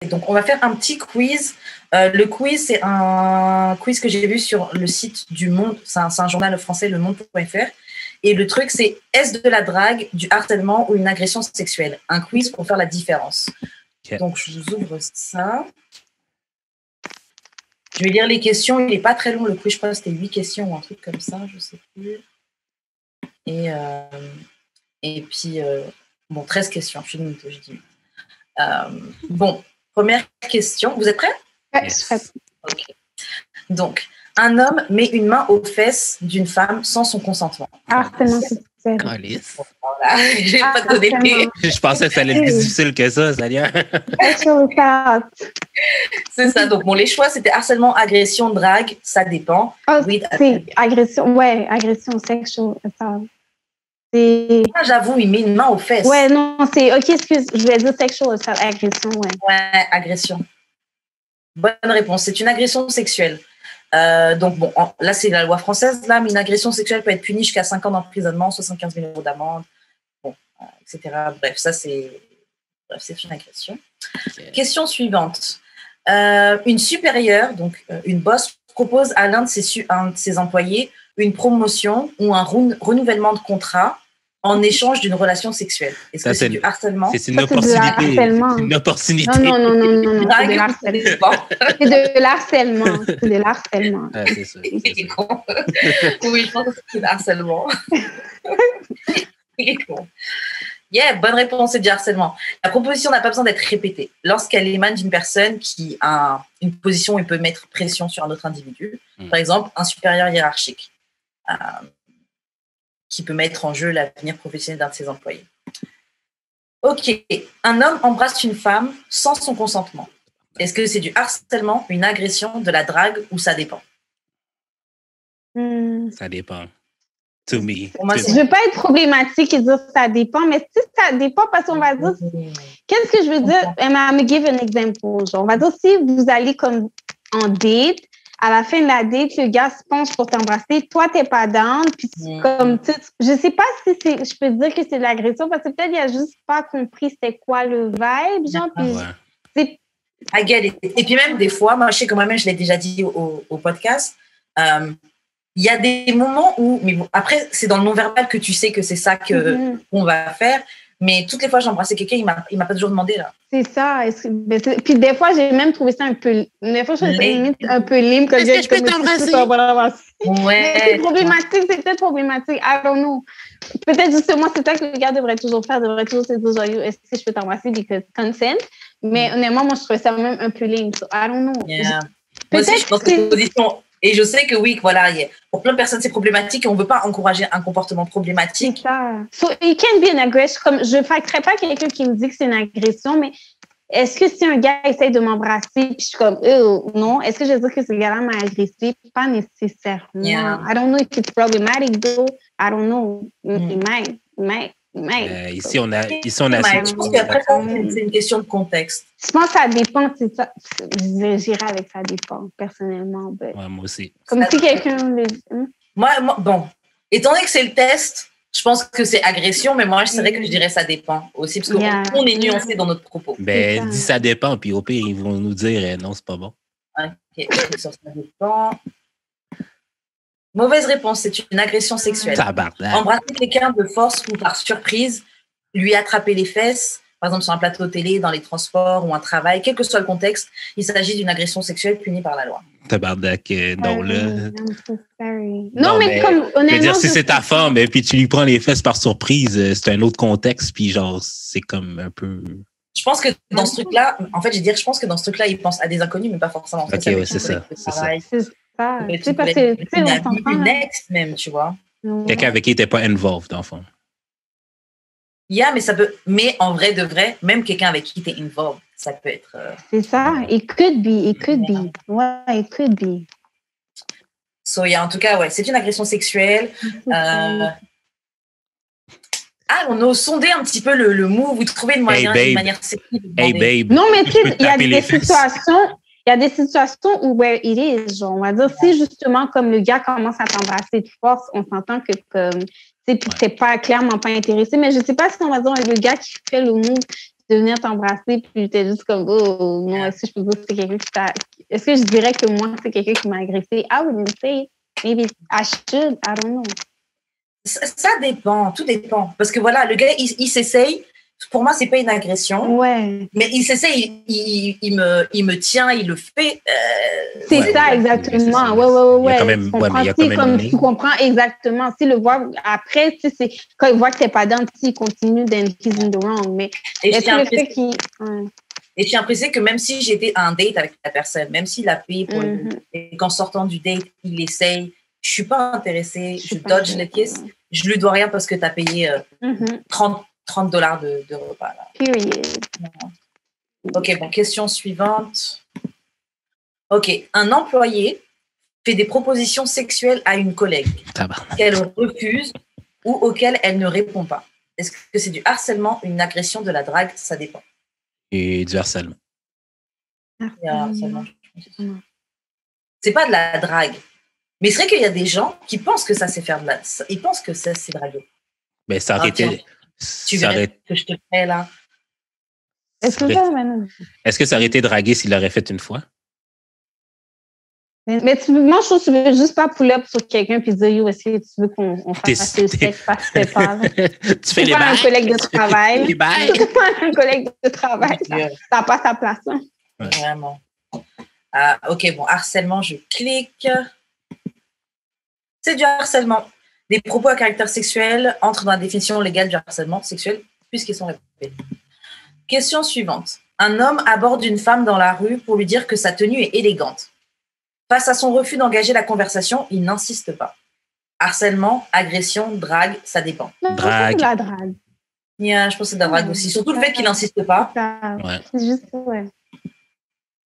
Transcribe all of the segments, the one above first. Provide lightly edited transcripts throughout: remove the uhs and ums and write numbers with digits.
donc on va faire un petit quiz. Le quiz, c'est un quiz que j'ai vu sur le site du Monde. C'est un journal français, le Monde.fr. Et le truc, c'est est-ce de la drague, du harcèlement ou une agression sexuelle? Un quiz pour faire la différence. Okay. Donc, je vous ouvre ça. Je vais lire les questions. Il n'est pas très long, le quiz. Je crois que c'était 8 questions ou un truc comme ça. Je ne sais plus. Et puis, 13 questions. Je dis. Bon, première question. Vous êtes prêts? Oui, je suis prête. Ok. Donc, un homme met une main aux fesses d'une femme sans son consentement. Harcèlement sexuel. Voilà, je n'ai pas donné. Je pensais que ça allait être plus difficile que ça, Salia. C'est ça. Donc, les choix, c'était harcèlement, agression, drague, ça dépend. Oh, oui, c'est agression, ouais, agression sexuelle. J'avoue, il met une main aux fesses. Ouais, non, c'est... OK, excuse, je vais dire sexual, agression, ouais. Ouais, agression. Bonne réponse. C'est une agression sexuelle. Donc, bon, là, c'est la loi française, là, mais une agression sexuelle peut être punie jusqu'à 5 ans d'emprisonnement, 75 000 € d'amende, bon, etc. Bref, ça, c'est une agression. Okay. Question suivante. Une supérieure, donc une boss, propose à l'un de ses employés une promotion ou un renouvellement de contrat en échange d'une relation sexuelle. Est-ce que c'est du harcèlement? C'est une opportunité. Une opportunité. Non. C'est de l'harcèlement. C'est de l'harcèlement. C'est de l'harcèlement. Ah, c'est ça. Oui, je pense que c'est du harcèlement. Yeah, bonne réponse, c'est du harcèlement. La proposition n'a pas besoin d'être répétée. Lorsqu'elle émane d'une personne qui a une position où il peut mettre pression sur un autre individu, par exemple, un supérieur hiérarchique, qui peut mettre en jeu l'avenir professionnel d'un de ses employés. Ok, un homme embrasse une femme sans son consentement. Est-ce que c'est du harcèlement, une agression, de la drague ou ça dépend? Ça dépend. To me. Je ne veux pas être problématique et dire ça dépend, mais si ça dépend, parce qu'on va dire, qu'est-ce que je veux dire? I'm gonna give an example. Genre, on va dire, si vous allez comme en date, à la fin de la date, le gars se penche pour t'embrasser, toi, t'es pas down, puis comme, je sais pas si je peux dire que c'est de l'agression, parce que peut-être il a juste pas compris c'était quoi le vibe, genre, puis c'est... I get it. Et puis même des fois, moi, je sais que moi-même, je l'ai déjà dit au podcast, il y a des moments où, mais bon, après, c'est dans le non-verbal que tu sais que c'est ça qu'on va faire, mais toutes les fois que j'ai embrassé quelqu'un, il m'a pas toujours demandé, là. C'est ça. Puis des fois, j'ai même trouvé ça un peu... Des fois, je trouvais ça limite un peu lime. Est-ce que je peux t'embrasser? Ouais. C'est problématique, c'est peut-être problématique. I don't know. Peut-être justement, c'est ça que le gars devrait toujours faire, devrait toujours se dire, genre, est-ce que je peux t'embrasser? Because consent. Mais honnêtement, moi, je trouvais ça même un peu lime. So, I don't know. Yeah. Moi aussi, je pense que c'est une position... Et je sais que oui, voilà, pour plein de personnes, c'est problématique et on ne veut pas encourager un comportement problématique. C'est ça. So, it can be an aggression. Comme, je ne facterais pas quelqu'un qui me dit que c'est une agression, mais est-ce que si un gars essaie de m'embrasser puis je suis comme, non, est-ce que je veux dire que ce gars-là m'a agressé? Pas nécessairement. Yeah. I don't know if it's problematic, though. I don't know. It might. Ici, on a... Je pense qu'après, c'est une question de contexte. Je pense que ça dépend, c'est ça. J'irais avec ça dépend, personnellement. Ouais, moi aussi. Comme si quelqu'un... Moi, bon, étant donné que c'est le test, je pense que c'est agression, mais moi, c'est vrai que je dirais ça dépend aussi, parce qu'on est nuancé dans notre propos. Ben, dis ça dépend, puis au pire, ils vont nous dire non, c'est pas bon. Ok, ça dépend. Mauvaise réponse, c'est une agression sexuelle. Embrasser quelqu'un de force ou par surprise, lui attraper les fesses, par exemple sur un plateau télé, dans les transports ou un travail, quel que soit le contexte, il s'agit d'une agression sexuelle punie par la loi. Tabarnak, non, là. Non, mais comme, honnêtement... dire, si c'est ta femme, et puis tu lui prends les fesses par surprise, c'est un autre contexte, puis genre, c'est comme un peu... Je pense que dans ce truc-là, en fait, je pense que dans ce truc-là, il pense à des inconnus, mais pas forcément. Ok, ouais, c'est ça. C'est parce que une ex même, tu vois. Quelqu'un avec qui n'était pas involved, dans le fond. Mais ça peut. Mais en vrai de vrai, même quelqu'un avec qui tu es involved, ça peut être. C'est ça. It could be. Ouais, it could be. So, en tout cas, ouais, c'est une agression sexuelle. On a sondé un petit peu le move, vous trouvez une manière sexy de demander. Hey, babe. Non, mais tu sais, il y a des situations. Il y a des situations où where it is, genre, on va dire, si justement, comme le gars commence à t'embrasser de force, on s'entend que comme, tu sais, t'es pas clairement pas intéressé, mais je sais pas si on va dire le gars qui fait le move de venir t'embrasser, puis t'es juste comme, oh non, est-ce que je peux dire que c'est quelqu'un qui t'a. Est-ce que je dirais que moi, c'est quelqu'un qui m'a agressé? I wouldn't say. Maybe I should, I don't know. Ça dépend, tout dépend. Parce que voilà, le gars, il s'essaye. Pour moi, c'est pas une agression. Ouais. Mais il s'essaye, il me tient, il le fait. C'est ça, exactement. Ouais. Il y a quand même, il y a quand même comme tu comprends exactement. Si le voit après, tu sais, c'est quand il voit que t'es pas dans, il continue then he's in the wrong. Mais et je tiens à préciser que même si j'étais à un date avec la personne, même s'il a payé pour le date, et qu'en sortant du date, il essaye, je suis pas intéressée, je dodge les kiss, je lui dois rien parce que tu as payé 30 $30 de repas. Là. Period. Ok, bon, question suivante. Ok, un employé fait des propositions sexuelles à une collègue qu'elle refuse ou auxquelles elle ne répond pas. Est-ce que c'est du harcèlement, une agression, de la drague? Ça dépend. Et du harcèlement. C'est pas de la drague. Mais c'est vrai qu'il y a des gens qui pensent que ça c'est faire de la... Ils pensent que ça c'est draguer. Ben, ça aurait été... Tu verrais que je te fais là. Est-ce que ça aurait été dragué s'il l'aurait fait une fois? Mais moi, je trouve que tu veux juste pas pull up sur quelqu'un puis dire, yo, est-ce que tu veux qu'on fasse le sexe parce que tu pas. Tu fais les bails. Un collègue de travail. Les bails. Un collègue de travail, ça n'a pas sa place. Hein. Ouais. Vraiment. Ok, bon, harcèlement, je clique. C'est du harcèlement. Les propos à caractère sexuel entrent dans la définition légale du harcèlement sexuel puisqu'ils sont répétés. Question suivante. Un homme aborde une femme dans la rue pour lui dire que sa tenue est élégante. Face à son refus d'engager la conversation, il n'insiste pas. Harcèlement, agression, drague, ça dépend. Drague. C'est de la drague. Yeah, je pense que c'est de la drague aussi. Surtout le fait qu'il n'insiste pas. Ouais. C'est juste, ouais.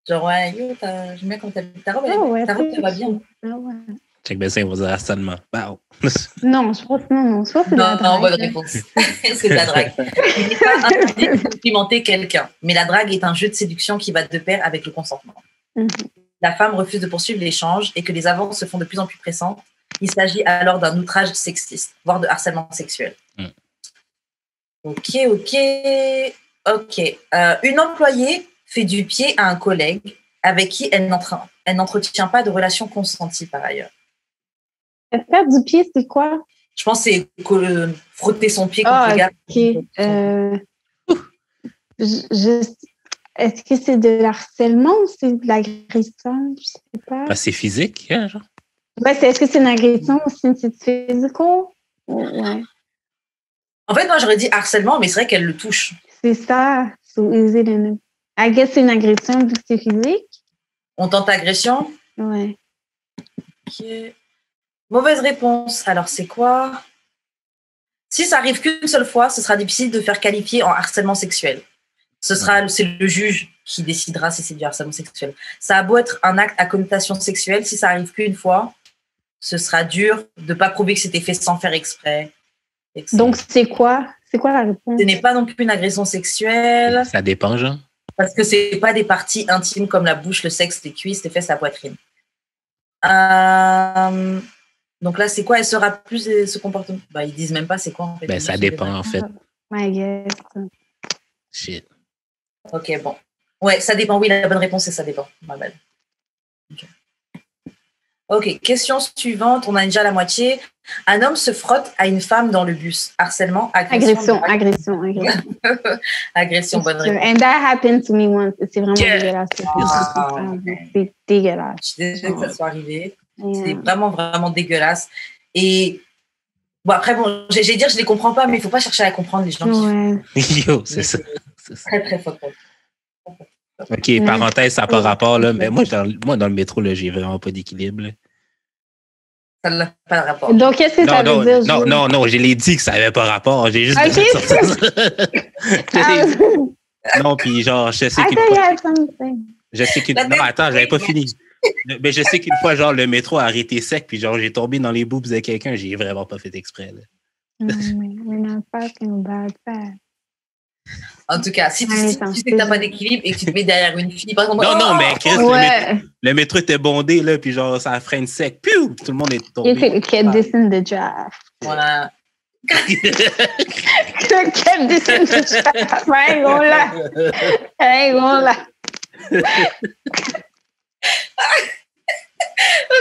Genre, ouais, yo, j'aime bien quand ta robe, ta robe, ça va bien. Ouais. Check bien ça, il va dire harcèlement. Wow. Non, je pense non. Je pense que c'est de la drague. Non, bonne réponse. C'est de la drague. Il n'est pas interdit de complimenter quelqu'un, mais la drague est un jeu de séduction qui va de pair avec le consentement. La femme refuse de poursuivre l'échange et que les avances se font de plus en plus pressantes. Il s'agit alors d'un outrage sexiste, voire de harcèlement sexuel. Ok. Une employée fait du pied à un collègue avec qui elle n'entretient pas de relation consentie par ailleurs. Faire du pied, c'est quoi? Je pense que c'est frotter son pied contre le gars. Ok. Est-ce que c'est de l'harcèlement ou c'est de l'agression? Je sais pas. C'est physique, hein, genre? Ouais, est-ce que c'est une agression ou c'est physique? Ouais. En fait, moi, j'aurais dit harcèlement, mais c'est vrai qu'elle le touche. C'est ça. So is it I guess c'est une agression vu que c'est physique. On tente agression? Ouais. Ok. Mauvaise réponse. Alors, c'est quoi? Si ça arrive qu'une seule fois, ce sera difficile de faire qualifier en harcèlement sexuel. C'est le juge qui décidera si c'est du harcèlement sexuel. Ça a beau être un acte à connotation sexuelle, si ça arrive qu'une fois, ce sera dur de ne pas prouver que c'était fait sans faire exprès. Donc, c'est quoi? C'est quoi la réponse? Ce n'est pas non plus une agression sexuelle. Ça dépend, genre. Parce que ce n'est pas des parties intimes comme la bouche, le sexe, les cuisses, les fesses, la poitrine. Donc là, c'est quoi? Elle sera plus ce comportement? Ils disent même pas c'est quoi en fait. Ça dépend en fait. I guess. Shit. Ok, bon. Ouais, ça dépend. Oui, la bonne réponse, c'est ça dépend. Ma belle. Ok, question suivante. On a déjà la moitié. Un homme se frotte à une femme dans le bus. Harcèlement, agression. Agression, bonne réponse. And that happened to me once. C'est vraiment dégueulasse. C'est dégueulasse. Je suis désolée que ça soit arrivé. C'est vraiment, vraiment dégueulasse. Et bon, après, j'ai dire, je les comprends pas, mais il faut pas chercher à comprendre les gens. Yo, c'est ça. Très, très fort. Ok, parenthèse, ça n'a pas rapport, là, mais moi, dans le métro, là, j'ai vraiment pas d'équilibre. Là. Ça n'a pas de rapport. Donc, qu'est-ce que ça veut dire? Non, je l'ai dit que ça n'avait pas rapport. J'ai juste non, puis genre, je sais qu'une fois... Non, attends, j'avais pas fini. Mais je sais qu'une fois, genre, le métro a arrêté sec, puis genre, j'ai tombé dans les boobs de quelqu'un, j'ai vraiment pas fait exprès. Là. En tout cas, si tu sais que tu n'as pas d'équilibre et que tu te mets derrière une fille, par exemple... Non, mais Chris, le métro était bondé, là, puis genre, ça freine sec. Piou! Tout le monde est tombé. You could get this in the draft. Voilà. Quel dessin de chat? Là.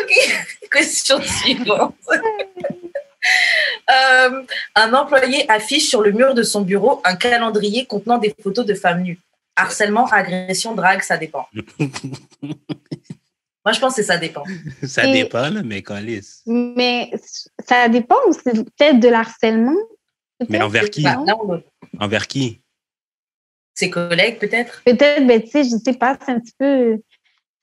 Ok, question suivante. Un employé affiche sur le mur de son bureau un calendrier contenant des photos de femmes nues. Harcèlement, agression, drague, ça dépend. Moi, je pense que ça dépend. Ça dépend, là, mais calisse. Mais ça dépend ou c'est peut-être de l'harcèlement? Mais envers qui? Envers qui? Ses collègues, peut-être? Peut-être, ben, tu sais, je sais pas, c'est un petit peu...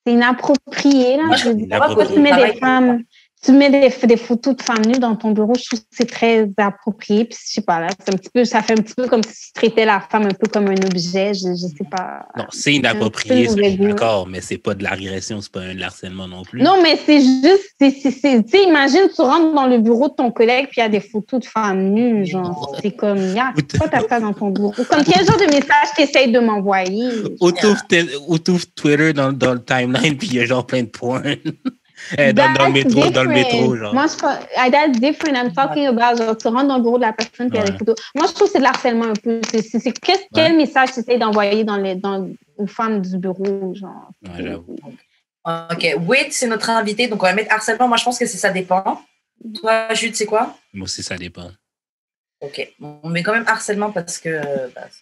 C'est inapproprié, là. Moi, je dis pas que tu mets des femmes... Tu mets des photos de femmes nues dans ton bureau, je trouve que c'est très approprié. Puis, je sais pas, là, c'est un petit peu, ça fait un petit peu comme si tu traitais la femme un peu comme un objet. Je sais pas. Non, c'est inapproprié, ça, je suis d'accord, mais c'est pas de l'agression, c'est pas un harcèlement non plus. Non, mais c'est juste, tu sais, imagine, tu rentres dans le bureau de ton collègue puis il y a des photos de femmes nues, genre, c'est comme, pourquoi t'as ça dans ton bureau? Comme quel genre de message t'essayes de m'envoyer? Ou t'ouvres Twitter dans le timeline puis il y a genre plein de points. Dans le métro, genre. Moi, that's different. I'm talking about, genre, tu rentres dans le bureau de la personne et il y a des photos. Moi, je trouve que c'est de l'harcèlement un peu. Quel message tu essaies d'envoyer aux femmes du bureau, genre? Ouais, j'avoue. OK. Wait, c'est notre invité, donc on va mettre harcèlement. Moi, je pense que ça dépend. Toi, Jude, c'est quoi? Moi aussi, ça dépend. OK. On met quand même harcèlement parce que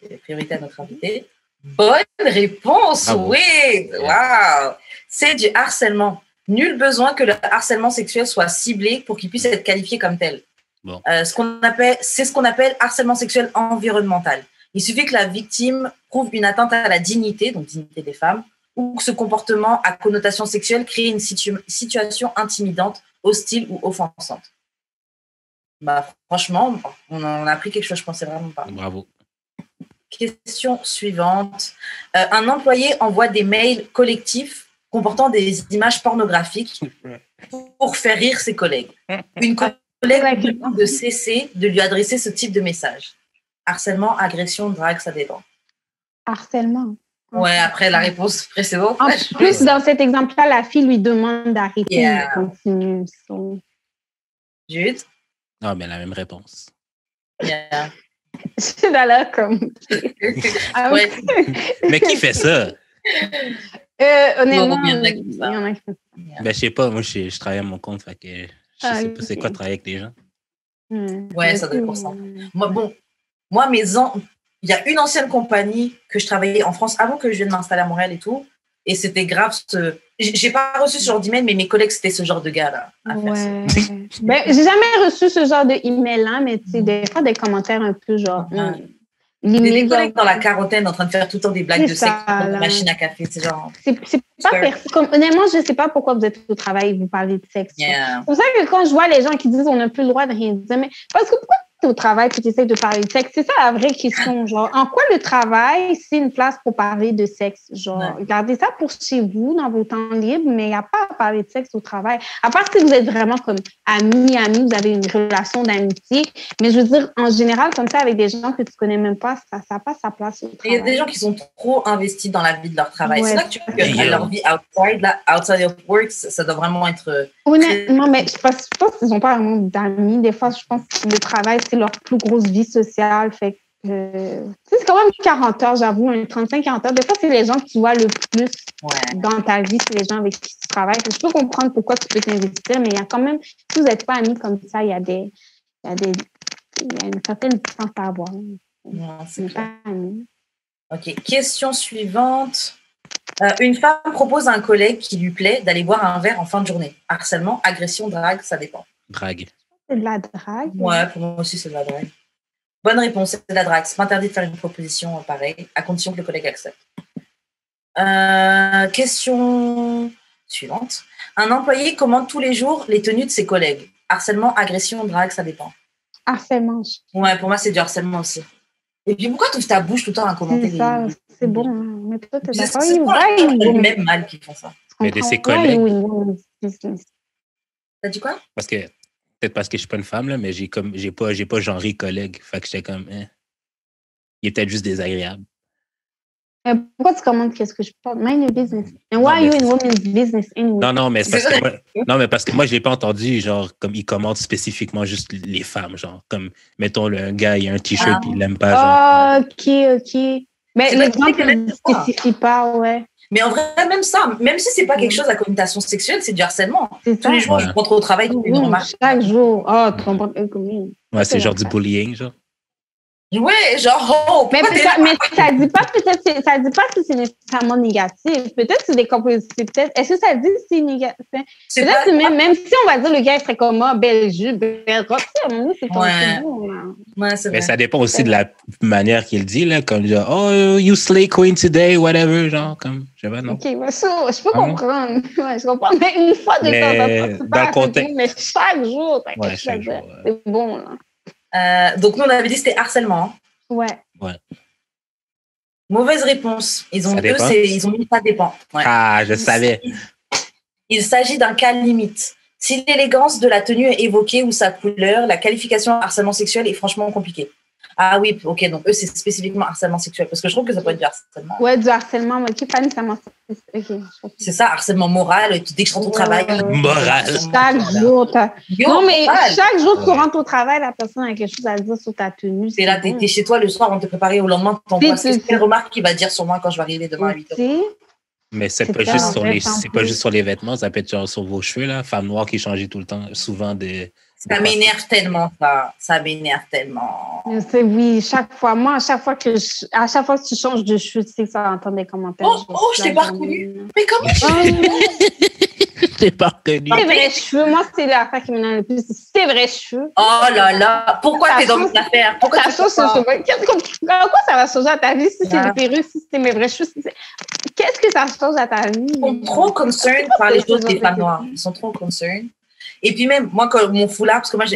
c'est priorité à notre invité. Bonne réponse, oui! Wow! C'est du harcèlement. Nul besoin que le harcèlement sexuel soit ciblé pour qu'il puisse être qualifié comme tel. Bon. C'est ce qu'on appelle harcèlement sexuel environnemental. Il suffit que la victime prouve une atteinte à la dignité, donc dignité des femmes, ou que ce comportement à connotation sexuelle crée une situation intimidante, hostile ou offensante. Franchement, on en a appris quelque chose, je ne pensais vraiment pas. Bravo. Question suivante. Un employé envoie des mails collectifs comportant des images pornographiques pour faire rire ses collègues. Une collègue demande de cesser de lui adresser ce type de message. Harcèlement, agression, drague, ça dépend. Harcèlement. Ouais, après la réponse précédente. En plus, dans cet exemple-là, la fille lui demande d'arrêter de continuer. Jude? Non, mais la même réponse. Yeah. Je suis là comme... Ouais. Mais qui fait ça? Honnêtement, il y en a qui font ça. Ben, je sais pas, moi, je travaille à mon compte, fait que je sais pas c'est quoi travailler avec les gens. Ouais, ça doit être pour ça. Moi, il y a une ancienne compagnie que je travaillais en France avant que je vienne m'installer à Montréal et tout, et c'était grave. J'ai pas reçu ce genre d'email, mais mes collègues, c'était ce genre de gars-là. Ben, j'ai jamais reçu ce genre d'email-là, mais tu sais, des fois, des commentaires un peu genre... Des collègues dans la quarantaine en train de faire tout le temps des blagues de sexe dans une machine à café. C'est genre. C'est pas honnêtement, je ne sais pas pourquoi vous êtes au travail et vous parlez de sexe. Yeah. C'est pour ça que quand je vois les gens qui disent on n'a plus le droit de rien dire, mais parce que pourquoi tu es au travail et tu essaies de parler de sexe? C'est ça la vraie question. Genre, en quoi le travail, c'est une place pour parler de sexe? Genre, gardez ça pour chez vous, dans vos temps libres, mais il n'y a pas à parler de sexe au travail. À part si vous êtes vraiment comme amis, vous avez une relation d'amitié. Mais je veux dire, en général, comme ça, avec des gens que tu ne connais même pas, ça n'a pas sa place au travail. Il y a des gens qui sont trop investis dans la vie de leur travail. C'est là que tu vois que leur vie outside of work, ça doit vraiment être... Honnêtement, mais je pense qu'ils n'ont pas vraiment d'amis. Des fois, je pense que le travail, c'est leur plus grosse vie sociale. Fait que, c'est quand même 40 heures, j'avoue, 35-40 heures. Des fois, c'est les gens que tu vois le plus dans ta vie, c'est les gens avec qui tu travailles. Je peux comprendre pourquoi tu peux t'investir, mais il y a quand même, si vous n'êtes pas amis comme ça, il y a une certaine distance à avoir. Non, c'est pas amis. OK. Question suivante. Une femme propose à un collègue qui lui plaît d'aller boire un verre en fin de journée. Harcèlement, agression, drague, ça dépend. Drague. C'est de la drague? Ouais, pour moi aussi, c'est de la drague. Bonne réponse, c'est de la drague. C'est pas interdit de faire une proposition pareille, à condition que le collègue accepte. Question suivante. Un employé commande tous les jours les tenues de ses collègues. Harcèlement, agression, drague, ça dépend. Harcèlement. Ouais, pour moi, c'est du harcèlement aussi. Et puis, pourquoi tu ouvres ta bouche tout le temps à commenter c'est bon. Hein. Mais toi, t'es d'accord. C'est le même mal qui font ça. Mais de ses collègues. T'as dit quoi? Peut-être parce que je suis pas une femme, là, mais j'ai pas genré collègue. Fait que j'étais comme, il est peut-être juste désagréable. Pourquoi tu commandes qu'est-ce que je porte? Mind your business. And why are you in women's business anyway? Non, mais c'est parce que moi, je l'ai pas entendu, genre, comme il commande spécifiquement juste les femmes, genre, comme, mettons, un gars, il a un t-shirt, puis il l'aime pas, genre. OK. Mais l'exemple ne spécifie pas, ouais. Mais en vrai, même ça, même si c'est pas quelque chose à connotation sexuelle, c'est du harcèlement. Tous les jours, je rentre au travail, tu fais une remarque. Chaque jour. Oh, tu comprends comment? Ouais, c'est genre du bullying, genre. Ouais, genre, mais ça dit pas peut-être, ça dit pas si c'est nécessairement négatif. Peut-être c'est des compositions. Peut-être, est-ce que ça dit si c'est négatif? Peut-être que même si on va dire le gars il serait comme moi, belle jupe, belle robe, c'est comme ouais, c'est vrai. Mais ça dépend aussi de la manière qu'il dit, là, comme genre, oh, you slay queen today, whatever, genre, comme, je sais pas, non. OK, mais ça, je peux comprendre. Ouais, je comprends. Mais une fois de temps en temps, c'est pas contexte. Mais chaque jour, c'est bon, là. Donc, nous, on avait dit que c'était harcèlement. Ouais. Mauvaise réponse. Ils ont mis ça dépend. Ouais. Ah, je savais. Il s'agit d'un cas limite. Si l'élégance de la tenue est évoquée ou sa couleur, la qualification harcèlement sexuel est franchement compliquée. Ah oui, ok, donc eux, c'est spécifiquement harcèlement sexuel, parce que je trouve que ça peut être du harcèlement. Ouais, du harcèlement, mais qui pas nécessairement. C'est ça, harcèlement moral, dès que je rentre au travail. Moral. Chaque jour, non, mais chaque jour, tu rentres au travail, la personne a quelque chose à dire sur ta tenue. C'est là, t'es chez toi le soir, on te prépare au lendemain, t'envoies quelle remarque qu'il va dire sur moi quand je vais arriver demain à 8h. Mais c'est pas juste sur les vêtements, ça peut être genre sur vos cheveux, là. Femme noire qui changeait tout le temps, souvent de. Ça m'énerve tellement, ça. Ça m'énerve tellement. Oui, chaque fois que tu changes de cheveux, tu sais que ça va entendre des commentaires. Oh, je t'ai pas reconnu. Mais comment je t'ai pas reconnu. C'est vrai cheveux. Moi, c'est l'affaire qui m'énerve le plus. C'est vrai cheveux. Oh là là. Pourquoi t'es dans mon affaire? Pourquoi ça change quoi ça va changer à ta vie si c'est des perruques, si c'est mes vrais cheveux? Qu'est-ce que ça change à ta vie? Ils sont trop concerned par les choses des femmes noires. Ils sont trop concerned. Et puis même, moi, quand mon foulard, parce que moi, je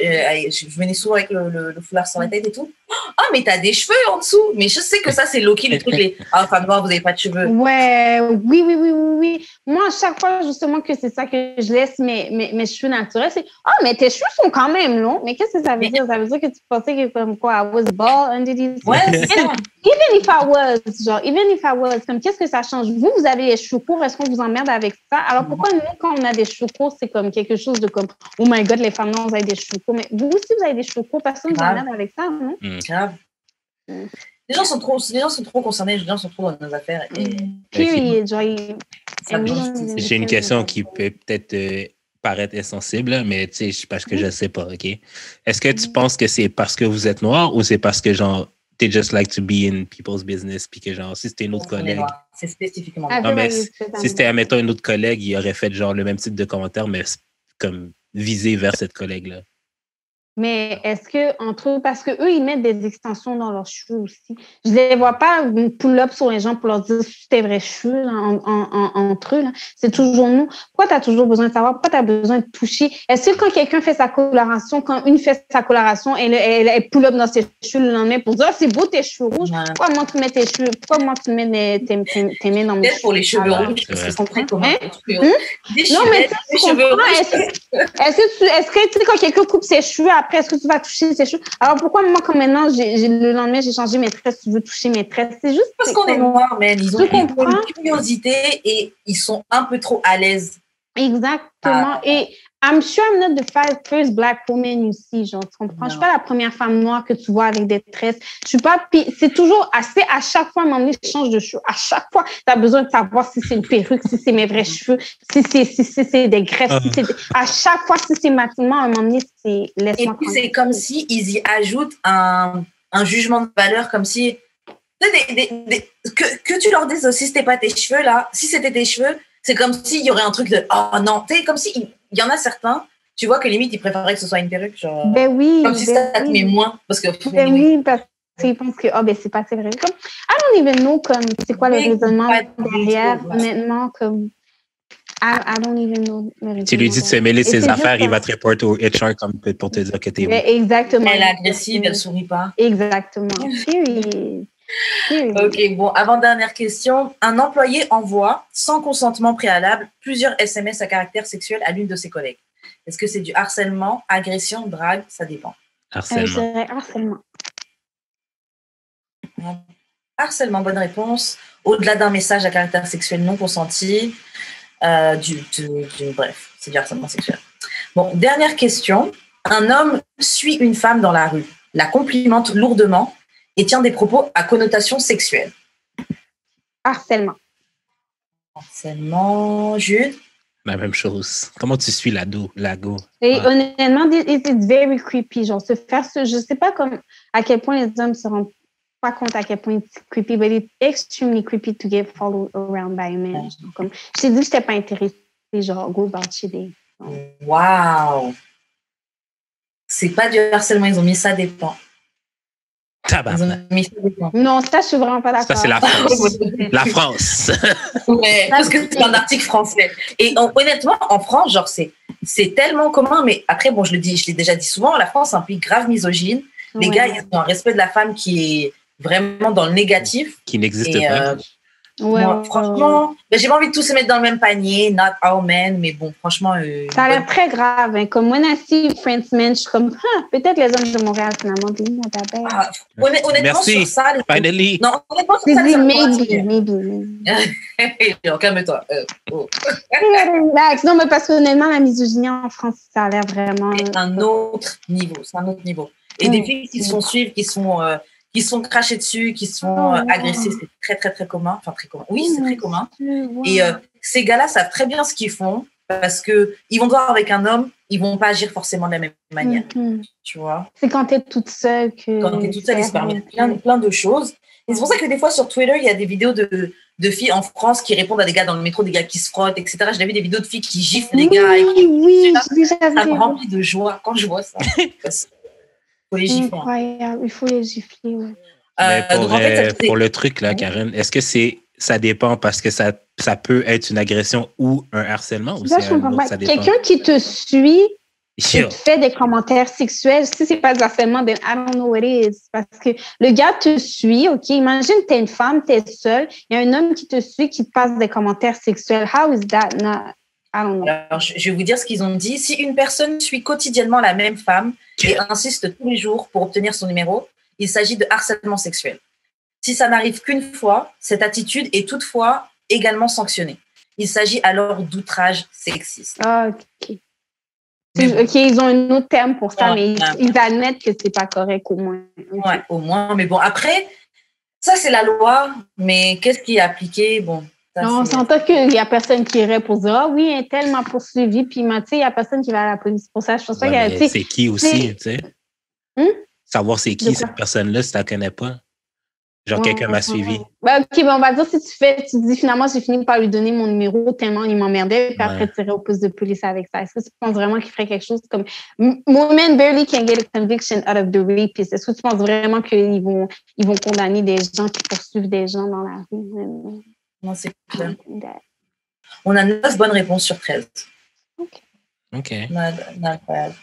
venais souvent avec le foulard sur la tête et tout. Ah, mais t'as des cheveux en dessous. Mais je sais que ça, c'est low-key, le truc. Ah, femme noire, vous n'avez pas de cheveux. Ouais, oui. Moi, à chaque fois, justement, que c'est ça que je laisse mes cheveux naturels, c'est mais tes cheveux sont quand même longs. Mais qu'est-ce que ça veut dire? Ça veut dire que tu pensais que, comme quoi, I was bald under these. Ouais, c'est ça. Even if I was, comme qu'est-ce que ça change? Vous avez les cheveux courts, est-ce qu'on vous emmerde avec ça? Alors pourquoi nous, quand on a des cheveux courts, c'est comme quelque chose de comme, oh my God, les femmes noires, vous avez des cheveux courts. Mais vous aussi, vous avez des cheveux courts, personne ne vous emmerde avec ça, non? Grave. Les gens sont trop concernés, les gens sont trop dans nos affaires. Period. J'ai une question qui peut peut-être paraître insensible, mais tu sais, parce que je ne sais pas, OK? Est-ce que tu penses que c'est parce que vous êtes noir ou c'est parce que, genre, they just like to be in people's business, puis que, genre, si c'était une autre collègue... C'est spécifiquement. Non, mais si c'était, admettons, une autre collègue, il aurait fait, genre, le même type de commentaire, mais comme visé vers cette collègue-là. Mais est-ce que, entre eux, parce qu'eux, ils mettent des extensions dans leurs cheveux aussi. Je ne les vois pas pull-up sur les gens pour leur dire si c'est vrai cheveux là, entre eux. Là. C'est toujours nous. Pourquoi tu as toujours besoin de savoir? Pourquoi tu as besoin de toucher? Est-ce que quand quelqu'un fait sa coloration, quand une fait sa coloration, elle pull-up dans ses cheveux le lendemain pour dire c'est beau tes cheveux rouges? Ouais. Pourquoi moi tu mets tes cheveux? Pourquoi moi tu mets tes mains dans mes cheveux? Pour les cheveux rouges, parce qu'ils sont très communs. Non, mais tu est-ce que tu sais, quand quelqu'un coupe ses cheveux, après, est-ce que tu vas toucher ses cheveux? Alors, pourquoi moi, comme maintenant, le lendemain, j'ai changé mes tresses, tu veux toucher mes tresses? C'est juste... Parce qu'on est noirs, man. Ils ont une curiosité et ils sont un peu trop à l'aise. Exactement. Et I'm sure I'm not the first black woman ici, genre, tu comprends? Je suis pas la première femme noire que tu vois avec des tresses. Je suis pas... C'est toujours assez, à chaque fois, à un moment donné, je change de cheveux. À chaque fois, tu as besoin de savoir si c'est une perruque, si c'est mes vrais cheveux, si c'est des greffes, à chaque fois, si c'est maquillement, à un moment donné, c'est... Et puis, c'est comme si ils y ajoutent un jugement de valeur, comme si... Que tu leur dises aussi, c'était pas tes cheveux, là. Si c'était tes cheveux, c'est comme s'il y aurait un truc de « Oh non », tu sais, comme si... Il y en a certains, tu vois que limite, ils préféraient que ce soit une perruque. Genre, comme si ça te met moins. Parce que, oui, parce qu'ils pensent que c'est pas vrai. Comme, I don't even know c'est quoi le raisonnement derrière. Honnêtement, comme I don't even know. Tu lui dis de se mêler de ses affaires, il va te reporter au HR pour te dire que t'es où. Exactement. Elle est agressive, elle sourit pas. Exactement. Ok, bon, avant-dernière question. Un employé envoie, sans consentement préalable, plusieurs SMS à caractère sexuel à l'une de ses collègues. Est-ce que c'est du harcèlement, agression, drague? Ça dépend. Harcèlement. Harcèlement. harcèlement, bonne réponse. Au-delà d'un message à caractère sexuel non consenti. Bref, c'est du harcèlement sexuel. Bon, dernière question. Un homme suit une femme dans la rue, la complimente lourdement et tient des propos à connotation sexuelle. Harcèlement. Harcèlement, Jude? La même chose. Comment tu suis l'ago? Et honnêtement, it's very creepy. Genre, se faire ce... Je sais pas à quel point les hommes se rendent pas compte à quel point c'est creepy, but it's extremely creepy to get followed around by a man. Comme, je t'ai dit que je n'étais pas intéressée. Genre, go about your day. Wow! C'est pas du harcèlement, ils ont mis ça dépend. Non, ça, je suis vraiment pas d'accord. Ça, c'est la France. La France. Ouais, parce que c'est un article français. Et honnêtement, en France, genre, c'est tellement commun, mais après, bon, je l'ai déjà dit souvent, la France, c'est un pays grave misogyne. Les gars, ils ont un respect de la femme qui est vraiment dans le négatif. Qui n'existe pas. Moi, franchement, j'ai pas envie de tous se mettre dans le même panier, not all men, mais bon, franchement. Ça a l'air très grave. Hein. Comme moi, Nancy, Friendsman, je suis comme, peut-être les hommes de Montréal, finalement, honnêtement, merci. Sur ça. Finally. Non, honnêtement, sur ça. Maybe. Calme-toi. Relax. Non, mais parce que honnêtement, la misogynie en France, ça a l'air vraiment. C'est un autre niveau. Et des filles qui se font suivre, qui sont crachées dessus, qui sont agressées, c'est très, très, très commun. Enfin, très commun. Oui, c'est très commun. Wow. Et ces gars-là savent très bien ce qu'ils font parce qu'ils vont voir avec un homme, ils ne vont pas agir forcément de la même manière. Tu vois? C'est quand tu es toute seule que. Quand tu es toute seule, ils se permettent plein de choses. Et c'est pour ça que des fois, sur Twitter, il y a des vidéos de filles en France qui répondent à des gars dans le métro, des gars qui se frottent, etc. J'ai vu des vidéos de filles qui giflent les gars. Ça me remplit de joie quand je vois ça. Il faut les gifler. Incroyable, il faut les gifler, ouais. Pour le truc, là, Karen, est-ce que ça dépend parce que ça peut être une agression ou un harcèlement? Ou ça quelqu'un qui te suit et te fait des commentaires sexuels, si c'est pas du harcèlement, then I don't know what it is. Parce que le gars te suit, OK? Imagine, t'es une femme, t'es seule, il y a un homme qui te suit, qui te passe des commentaires sexuels. How is that not... Alors, je vais vous dire ce qu'ils ont dit. Si une personne suit quotidiennement la même femme et insiste tous les jours pour obtenir son numéro, il s'agit de harcèlement sexuel. Si ça n'arrive qu'une fois, cette attitude est toutefois également sanctionnée. Il s'agit alors d'outrage sexiste. OK. OK, ils ont un autre terme pour ça, mais ils admettent que c'est pas correct au moins. Okay. Ouais, au moins. Mais bon, après, ça, c'est la loi, mais qu'est-ce qui est appliqué? Bon. Non, on s'entend qu'il n'y a personne qui irait pour dire « Ah oui, un tel m'a poursuivi », puis il n'y a personne qui va à la police pour ça. Je pense que c'est qui aussi, tu sais? Savoir c'est qui cette personne-là si tu ne la connais pas. Genre, quelqu'un m'a suivi. OK, on va dire si tu dis finalement, j'ai fini par lui donner mon numéro tellement il m'emmerdait, puis après, tu irais au poste de police avec ça. Est-ce que tu penses vraiment qu'il ferait quelque chose comme « Women barely can get a conviction out of the rapist ». Est-ce que tu penses vraiment qu'ils vont condamner des gens qui poursuivent des gens dans la rue? Non, c'est clair. On a 9 bonnes réponses sur 13. OK. Incroyable.